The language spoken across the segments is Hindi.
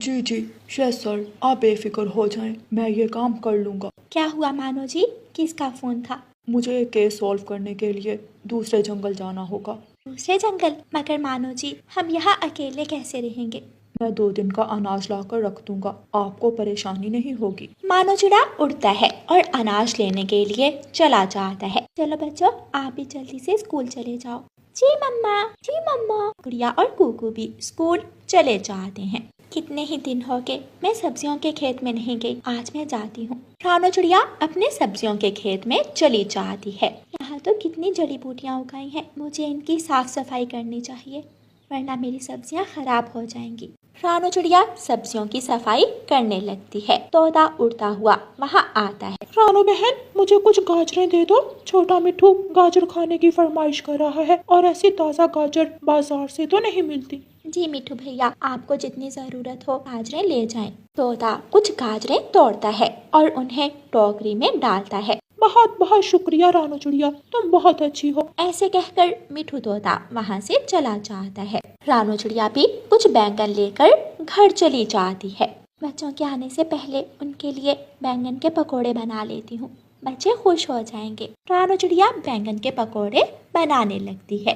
जी जी शेफ सर, आप बेफिक्र हो जाएं, मैं ये काम कर लूँगा। क्या हुआ मानो जी, किसका फोन था? मुझे ये केस सॉल्व करने के लिए दूसरे जंगल जाना होगा। दूसरे जंगल? मगर मानो जी, हम यहाँ अकेले कैसे रहेंगे? मैं 2 दिन का अनाज लाकर रख दूंगा, आपको परेशानी नहीं होगी। मानो चिड़ा उड़ता है और अनाज लेने के लिए चला जाता है। चलो बच्चों, आप भी जल्दी से स्कूल चले जाओ। जी मम्मा, जी मम्मा। गुड़िया और कुकू भी स्कूल चले जाते हैं। कितने ही दिन हो गए मैं सब्जियों के खेत में नहीं गई, आज मैं जाती हूँ। रानो चिड़िया अपने सब्जियों के खेत में चली जाती है। यहाँ तो कितनी जड़ी बूटियाँ उगाई हैं, मुझे इनकी साफ सफाई करनी चाहिए वरना मेरी सब्जियाँ खराब हो जाएंगी। रानो चिड़िया सब्जियों की सफाई करने लगती है। तोता उड़ता हुआ वहाँ आता है। रानो बहन, मुझे कुछ गाजरें दे दो, छोटा मिट्ठू गाजर खाने की फरमाइश कर रहा है और ऐसी ताज़ा गाजर बाजार से तो नहीं मिलती। जी मिट्ठू भैया, आपको जितनी जरूरत हो गाजरें ले जाएं। तोता कुछ गाजरें तोड़ता है और उन्हें टोकरी में डालता है। बहुत बहुत शुक्रिया रानो चिड़िया, तुम बहुत अच्छी हो। ऐसे कहकर मिट्ठू तोता वहाँ से चला जाता है। रानो चिड़िया भी कुछ बैंगन लेकर घर चली जाती है। बच्चों के आने से पहले उनके लिए बैंगन के पकोड़े बना लेती हूँ, बच्चे खुश हो जाएंगे। रानो चिड़िया बैंगन के पकोड़े बनाने लगती है।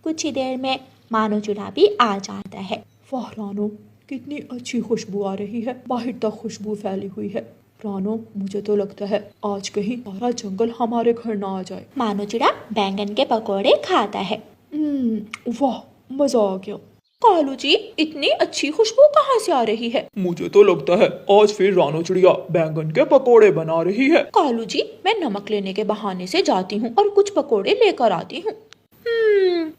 कुछ ही देर में मानो चिड़ा भी आ जाता है। वाह रानो, कितनी अच्छी खुशबू आ रही है, बाहर तक खुशबू फैली हुई है। रानो, मुझे तो लगता है आज कहीं सारा जंगल हमारे घर ना आ जाए। मानो चिड़ा बैंगन के पकोड़े खाता है। वाह, मजा आ गया। कालू जी, इतनी अच्छी खुशबू कहाँ से आ रही है? मुझे तो लगता है आज फिर रानो चिड़िया बैंगन के पकोड़े बना रही है। कालू जी, मैं नमक लेने के बहाने से जाती हूँ और कुछ पकोड़े लेकर आती हूँ।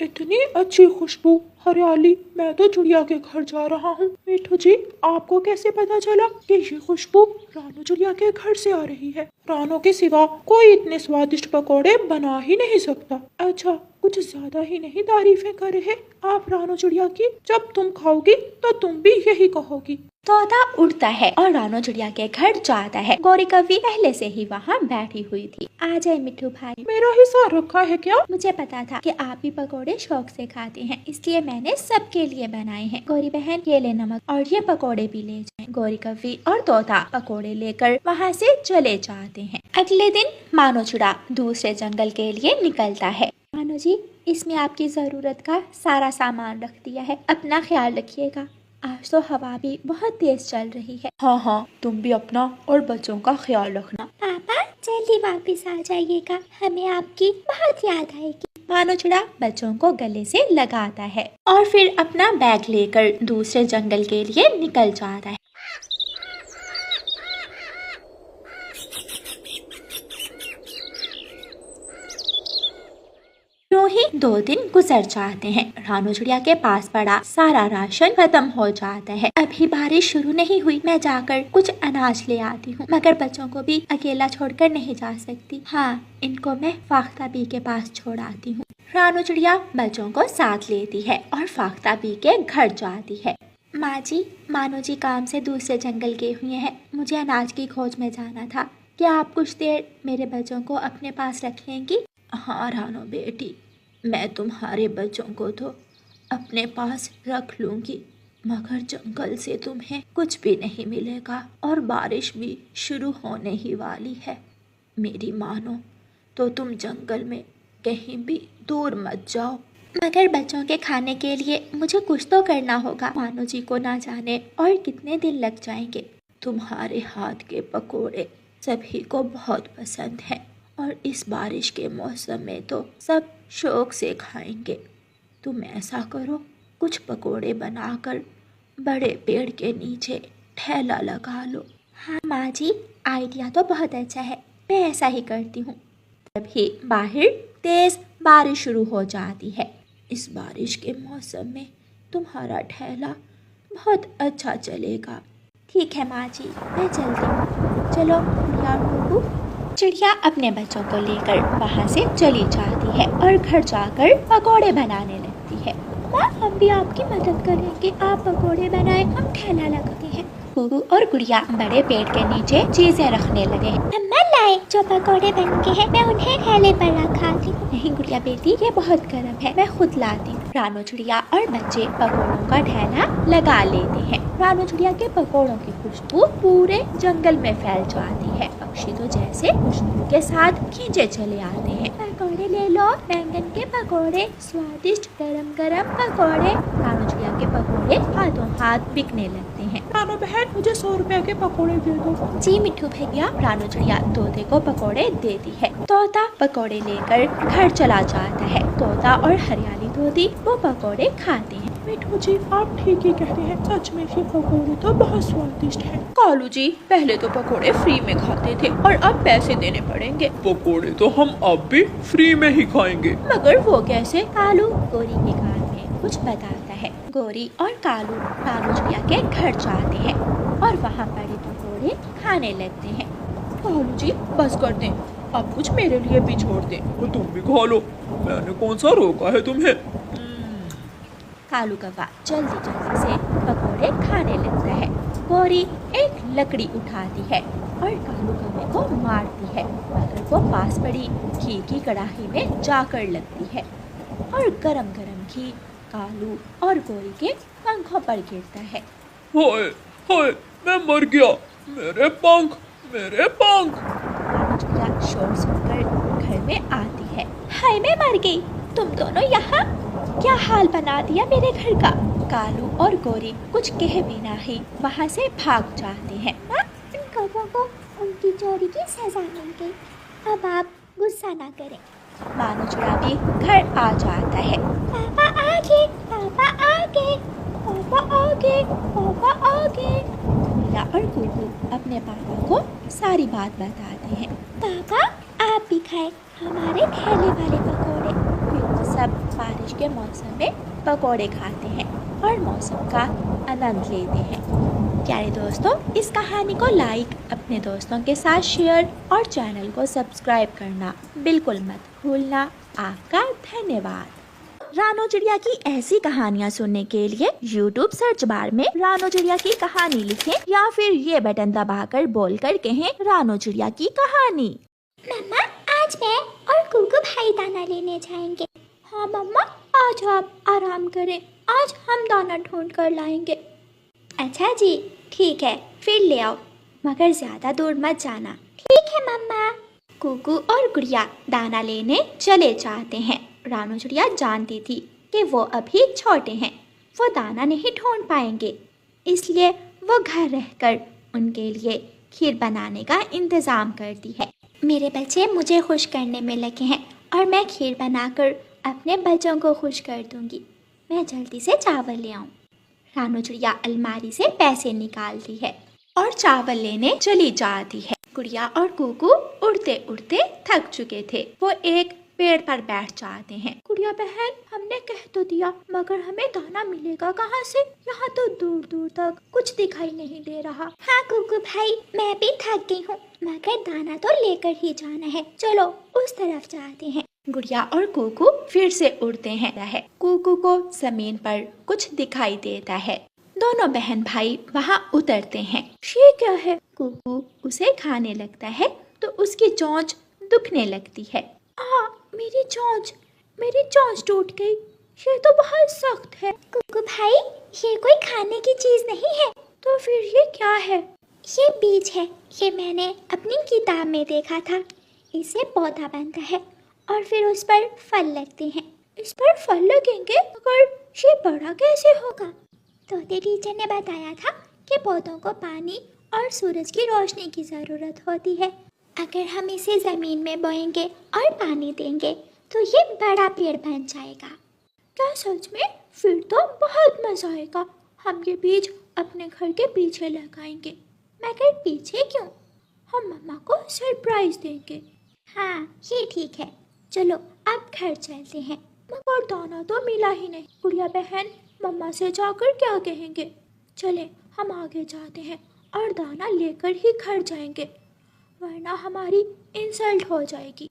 इतनी अच्छी खुशबू, हरियाली, मैं तो चिड़िया के घर जा रहा हूँ। मिठू जी, आपको कैसे पता चला कि ये खुशबू रानो चिड़िया के घर से आ रही है? रानो के सिवा कोई इतने स्वादिष्ट पकोड़े बना ही नहीं सकता। अच्छा, कुछ ज्यादा ही नहीं तारीफें कर रहे आप रानो चिड़िया की, जब तुम खाओगी तो तुम भी यही कहोगी। तोता उड़ता है और रानो चिड़िया के घर जाता है। गौरी कवि पहले से ही वहाँ बैठी हुई थी। आ जाए मिट्ठू भाई। मेरा हिस्सा रखा है क्या? मुझे पता था कि आप भी पकोड़े शौक से खाते हैं, इसलिए मैंने सबके लिए बनाए हैं। गौरी बहन, ये ले नमक और ये पकोड़े भी ले जाएं। गौरी कवि और तोता पकोड़े लेकर वहाँ से चले जाते हैं। अगले दिन मानो चिड़ा दूसरे जंगल के लिए निकलता है। मानो जी, इसमें आपकी जरूरत का सारा सामान रख दिया है, अपना ख्याल रखिएगा। आज तो हवा भी बहुत तेज चल रही है। हाँ, तुम भी अपना और बच्चों का ख्याल रखना। पापा जल्दी वापस आ जाइएगा, हमें आपकी बहुत याद आएगी। मानो चिड़ा बच्चों को गले से लगाता है और फिर अपना बैग लेकर दूसरे जंगल के लिए निकल जाता है। यूं ही 2 दिन गुजर जाते हैं। रानो चिड़िया के पास पड़ा सारा राशन खत्म हो जाता है। अभी बारिश शुरू नहीं हुई, मैं जाकर कुछ अनाज ले आती हूँ, मगर बच्चों को भी अकेला छोड़कर नहीं जा सकती। हाँ, इनको मैं फाख्ता बी के पास छोड़ आती हूँ। रानो चिड़िया बच्चों को साथ लेती है और फाख्ता बी के घर जाती है। माँ जी, मानो जी काम से दूसरे जंगल गए हुए हैं, मुझे अनाज की खोज में जाना था, क्या आप कुछ देर मेरे बच्चों को अपने पास रख लेंगी? हाँ रानो बेटी, मैं तुम्हारे बच्चों को तो अपने पास रख लूंगी, मगर जंगल से तुम्हें कुछ भी नहीं मिलेगा और बारिश भी शुरू होने ही वाली है। मेरी मानो तो तुम जंगल में कहीं भी दूर मत जाओ। मगर बच्चों के खाने के लिए मुझे कुछ तो करना होगा। मानो जी को ना जाने और कितने दिन लग जाएंगे। तुम्हारे हाथ के पकोड़े सभी को बहुत पसंद हैं और इस बारिश के मौसम में तो सब शौक से खाएंगे। तुम ऐसा करो, कुछ पकोड़े बनाकर बड़े पेड़ के नीचे ठेला लगा लो। हाँ माँ जी, आइडिया तो बहुत अच्छा है, मैं ऐसा ही करती हूँ। तभी बाहर तेज बारिश शुरू हो जाती है। इस बारिश के मौसम में तुम्हारा ठेला बहुत अच्छा चलेगा। ठीक है माँ जी, मैं चलती हूँ। चलो गुड़िया कुकू। चिड़िया अपने बच्चों को लेकर वहाँ से चली जाती है और घर जाकर पकोड़े बनाने लगती है। माँ, हम भी आपकी मदद करेंगे, आप पकोड़े बनाए, हम ठेला लगाते हैं। कुकू और गुड़िया बड़े पेड़ के नीचे चीजें रखने लगे। अम्मा लाए जो पकोड़े बन के हैं, मैं उन्हें ठेले पर रखाती हूँ। नहीं गुड़िया बेटी, ये बहुत गर्म है, मैं खुद लाती हूँ। रानो चिड़िया और बच्चे पकोड़ों का ठेला लगा लेते हैं। रानू चिड़िया के पकौड़ों की खुशबू पूरे जंगल में फैल जाती है। पक्षी तो जैसे खुशबू के साथ खींचे चले आते हैं। पकौड़े ले लो, बैंगन के पकौड़े, स्वादिष्ट गरम गरम पकौड़े। रानू चिड़िया के पकौड़े हाथों हाथ बिकने लगते हैं। रानू बहन, मुझे 100 रुपए के पकौड़े दे दो। जी मिट्ठू भैया। रानू चिड़िया तोते को पकौड़े देती है। तोता पकौड़े लेकर घर चला जाता है। तोता और हरियाली तोती वो पकौड़े खाते हैं। मिठू जी, आप ठीक ही कहते हैं, सच में ये पकौड़े तो बहुत स्वादिष्ट हैं। कालू जी, पहले तो पकौड़े फ्री में खाते थे और अब पैसे देने पड़ेंगे। पकौड़े तो हम अब भी फ्री में ही खाएंगे। मगर वो कैसे? कालू गोरी के कान में कुछ बताता है। गोरी और कालू रानू चिड़िया के घर जाते हैं और वहाँ पड़े पकौड़े खाने लगते हैं। कालू जी, बस कर दें, अब कुछ मेरे लिए भी छोड़ दें। तो तुम भी खा लो, मैंने कौन सा रोका है तुम्हें। कालू कौवा जल्दी जल्दी से पकौड़े खाने लगता है। गोरी एक लकड़ी उठाती है और कालू कौवे को मारती है, मगर वो पास पड़ी घी की कढ़ाई में जाकर लगती है और गरम गरम घी कालू और गोरी के पंखों पर गिरता है। हाय हाय, मैं मर गया, मेरे पंख, मेरे पंख। रानू चिड़िया शोर सुनकर घर में आती है। हाय, मैं मर गई, तुम दोनों यहाँ, क्या हाल बना दिया मेरे घर का। कालू और गोरी कुछ कह बिना ही वहाँ से भाग जाते हैं। इन कौवों को उनकी चोरी की सजा मिल गई, अब आप गुस्सा ना करें। रानू चिड़िया भी घर आ जाता है। पापा आगे, पापा आगे, पापा आगे, पापा आगे। मीरा और कुकू अपने पापा को सारी बात बताते हैं। पापा, आप भी खाए हमारे थैले वाले पकौड़े। फिर वो सब बारिश के मौसम में पकौड़े खाते हैं और मौसम का आनंद लेते हैं। प्यारे दोस्तों, इस कहानी को लाइक, अपने दोस्तों के साथ शेयर और चैनल को सब्सक्राइब करना बिल्कुल मत भूलना। आपका धन्यवाद। रानू चिड़िया की ऐसी कहानियाँ सुनने के लिए YouTube सर्च बार में रानू चिड़िया की कहानी लिखें या फिर ये बटन दबाकर बोलकर कहें रानू चिड़िया की कहानी। मम्मा, आज मैं और कुकू भाई दाना लेने जाएंगे। हाँ मम्मा, आज आप आराम करें, आज हम दाना ढूंढ कर लाएंगे। अच्छा जी, ठीक है, फिर ले आओ, मगर ज्यादा दूर मत जाना। ठीक है मम्मा। कुकू और गुड़िया दाना लेने चले जाते हैं। रानू चिड़िया जानती थी कि वो अभी छोटे हैं, वो दाना नहीं ढूंढ पाएंगे, इसलिए वो घर रहकर उनके लिए खीर बनाने का इंतज़ाम करती है। मेरे बच्चे मुझे खुश करने में लगे हैं और मैं खीर बनाकर अपने बच्चों को खुश कर दूंगी। मैं जल्दी से चावल ले आऊं। रानू चिड़िया अलमारी से पैसे निकालती है और चावल लेने चली जाती है। गुड़िया और कुकू उड़ते उड़ते थक चुके थे, वो एक पेड़ पर बैठ जाते हैं। गुड़िया बहन, हमने कह तो दिया, मगर हमें दाना मिलेगा कहाँ से? यहाँ तो दूर दूर तक कुछ दिखाई नहीं दे रहा। हाँ कुकू भाई, मैं भी थक गई हूँ, मगर दाना तो लेकर ही जाना है, चलो उस तरफ जाते हैं। गुड़िया और कुकू फिर से उड़ते हैं। कुकू को जमीन पर कुछ दिखाई देता है। दोनों बहन भाई वहाँ उतरते हैं। ये क्या है? कुकू उसे खाने लगता है तो उसकी चोंच दुखने लगती है। मेरी चोंच टूट गई, ये तो बहुत सख्त है। कुकू भाई, ये कोई खाने की चीज नहीं है। तो फिर ये क्या है? ये बीज है, ये मैंने अपनी किताब में देखा था। इससे पौधा बनता है और फिर उस पर फल लगते हैं। इस पर फल लगेंगे, मगर ये बड़ा कैसे होगा? तोते टीचर ने बताया था कि पौधों को पानी और सूरज की रोशनी की ज़रूरत होती है। अगर हम इसे ज़मीन में बोएंगे और पानी देंगे तो ये बड़ा पेड़ बन जाएगा। क्या सच में? फिर तो बहुत मज़ा आएगा। हम ये बीज अपने घर के पीछे लगाएंगे। मगर पीछे क्यों? हम मम्मा को सरप्राइज देंगे। हाँ, ये ठीक है, चलो अब घर चलते हैं। मगर दाना तो मिला ही नहीं। गुड़िया बहन, मम्मा से जाकर क्या कहेंगे? चले हम आगे जाते हैं और दाना लेकर ही घर जाएंगे, वरना हमारी इंसल्ट हो जाएगी।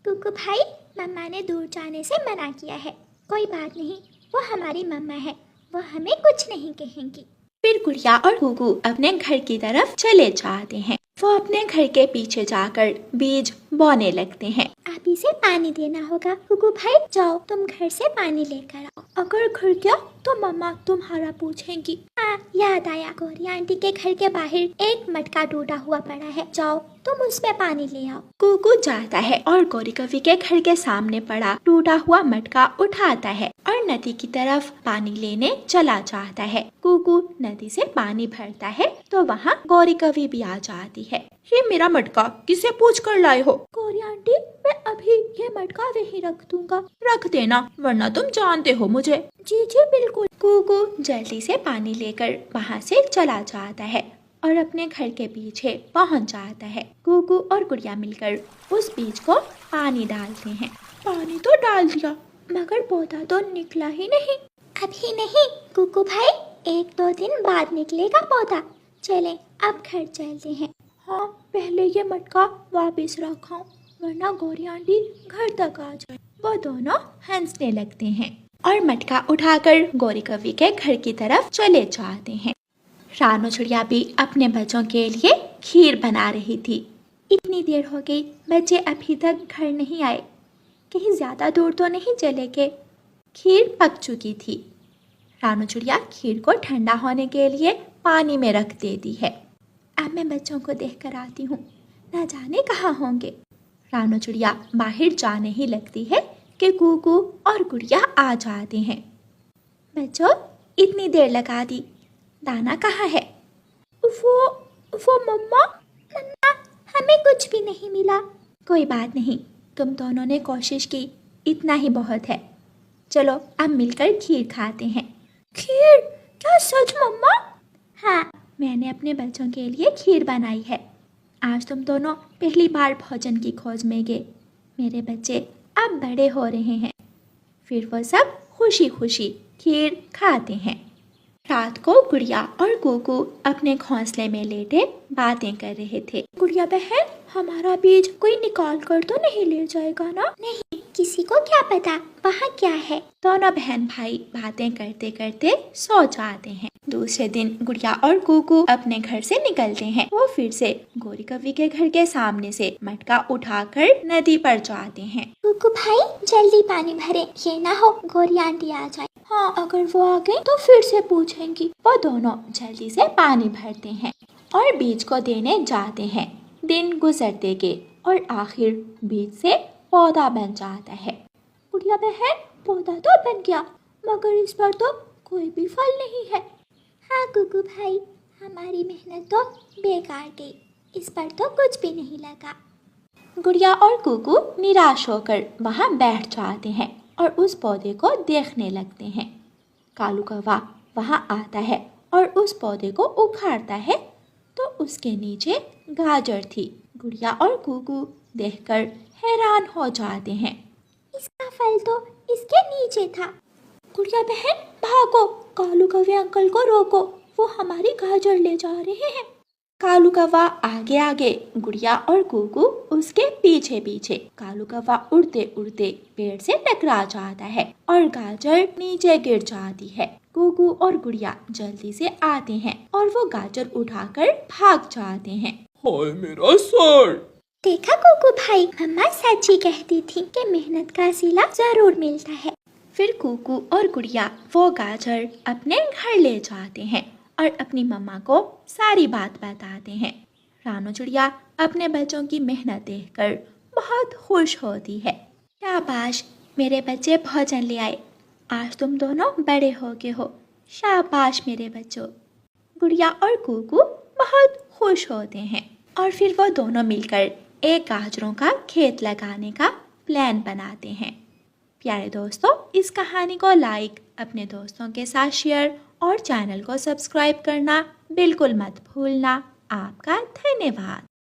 कुकू भाई, मम्मा ने दूर जाने से मना किया है। कोई बात नहीं, वो हमारी मम्मा है, वो हमें कुछ नहीं कहेंगी। फिर गुड़िया और कुकू अपने घर की तरफ चले जाते हैं। वो अपने घर के पीछे जाकर बीज बोने लगते हैं। आप इसे पानी देना होगा। कुकू भाई, जाओ तुम घर से पानी लेकर आओ। अगर घर क्या तो मम्मा तुम्हारा पूछेंगी। हाँ, याद आया, गौरी आंटी के घर के बाहर एक मटका टूटा हुआ पड़ा है, जाओ तुम उसमें पानी ले आओ। कुकू जाता है और गौरी कवि के घर के सामने पड़ा टूटा हुआ मटका उठाता है और नदी की तरफ पानी लेने चला जाता है। कुकू नदी से पानी भरता है तो वहाँ गौरी कवि भी आ जाती है। ये मेरा मटका किसे पूछ कर लाए हो? गौरी आंटी, मैं अभी ये मटका वहीं रख दूंगा। रख देना, वरना तुम जानते हो मुझे। जी जी बिल्कुल। कुकू जल्दी से पानी लेकर वहाँ से चला जाता है और अपने घर के पीछे पहुँच जाता है। कुकू और गुड़िया मिलकर उस बीज को पानी डालते हैं। पानी तो डाल दिया, मगर पौधा तो निकला ही नहीं। अभी नहीं कुकू भाई, 1-2 दिन बाद निकलेगा पौधा। चलें अब घर चलते हैं। हाँ, पहले ये मटका वापस रखाऊं, वरना गौरी आंटी घर तक आ जाए। वो दोनों हंसने लगते हैं और मटका उठाकर गौरी कवि के घर की तरफ चले जाते हैं। रानू चिड़िया भी अपने बच्चों के लिए खीर बना रही थी। इतनी देर हो गई, बच्चे अभी तक घर नहीं आए, कहीं ज्यादा दूर तो नहीं चले गए। खीर पक चुकी थी। रानू चिड़िया खीर को ठंडा होने के लिए पानी में रख देती है। अब मैं बच्चों को देख कर आती हूँ, ना जाने कहाँ होंगे। रानू चिड़िया बाहर जाने ही लगती है कि कुकू और गुड़िया आ जाते हैं। बच्चों, इतनी देर लगा दी, दाना कहाँ है? वो मम्मा, हमें कुछ भी नहीं मिला। कोई बात नहीं, तुम दोनों ने कोशिश की, इतना ही बहुत है। चलो अब मिलकर खीर खाते हैं। खीर? क्या सच मम्मा? हाँ, मैंने अपने बच्चों के लिए खीर बनाई है। आज तुम दोनों पहली बार भोजन की खोज में गए। मेरे बच्चे अब बड़े हो रहे हैं, फिर वो सब खुशी खुशी खीर खाते हैं। रात को गुड़िया और कुकू अपने घोंसले में लेटे बातें कर रहे थे। गुड़िया बहन, हमारा बीज कोई निकाल कर तो नहीं ले जाएगा ना? नहीं, किसी को क्या पता वहाँ क्या है। दोनों बहन भाई बातें करते करते सो जाते हैं। दूसरे दिन गुड़िया और कुकू अपने घर से निकलते हैं। वो फिर से गौरी कवि के घर के सामने से मटका उठाकर नदी पर जाते हैं। कुकू भाई, जल्दी पानी भरे, ये ना हो गौरी आंटी आ जाए। हाँ, अगर वो आ गई तो फिर से पूछेंगी। वो दोनों जल्दी से पानी भरते हैं और बीज को देने जाते हैं। दिन गुजरते गए और आखिर बीज से पौधा बन जाता है। गुड़िया बहन, पौधा तो बन गया, मगर इस पर तो कोई भी फल नहीं है। हाँ कुकू भाई, हमारी मेहनत तो बेकार गई, इस पर तो कुछ भी नहीं लगा। गुड़िया और कुकू निराश होकर वहाँ बैठ जाते हैं और उस पौधे को देखने लगते हैं। कालू कौवा वहाँ आता है और उस पौधे को उखाड़ता है तो उसके नीचे गाजर थी। गुड़िया और कुकू देखकर हैरान हो जाते हैं। इसका फल तो इसके नीचे था। गुड़िया बहन, भागो, कालू कौवे अंकल को रोको, वो हमारी गाजर ले जा रहे हैं। कालू कौवा आगे आगे, गुड़िया और कुकू उसके पीछे पीछे। कालू कौवा उड़ते उड़ते पेड़ से टकरा जाता है और गाजर नीचे गिर जाती है। कुकू और गुड़िया जल्दी से आते हैं और वो गाजर उठाकर भाग जाते हैं। हाय मेरा सर! देखा कुकू भाई, मम्मा सच्ची कहती थी कि मेहनत का सिला जरूर मिलता है। फिर कुकू और गुड़िया वो गाजर अपने घर ले जाते हैं और अपनी मम्मा को सारी बात बताते हैं। रानू चिड़िया अपने बच्चों की मेहनत देखकर बहुत खुश होती है। शाबाश, मेरे बच्चे भोजन ले आए, आज तुम दोनों बड़े हो गए हो। शाबाश मेरे बच्चों। गुड़िया और कुकू बहुत खुश होते हैं और फिर वो दोनों मिलकर एक गाजरों का खेत लगाने का प्लान बनाते हैं। प्यारे दोस्तों, इस कहानी को लाइक, अपने दोस्तों के साथ शेयर और चैनल को सब्सक्राइब करना बिल्कुल मत भूलना। आपका धन्यवाद।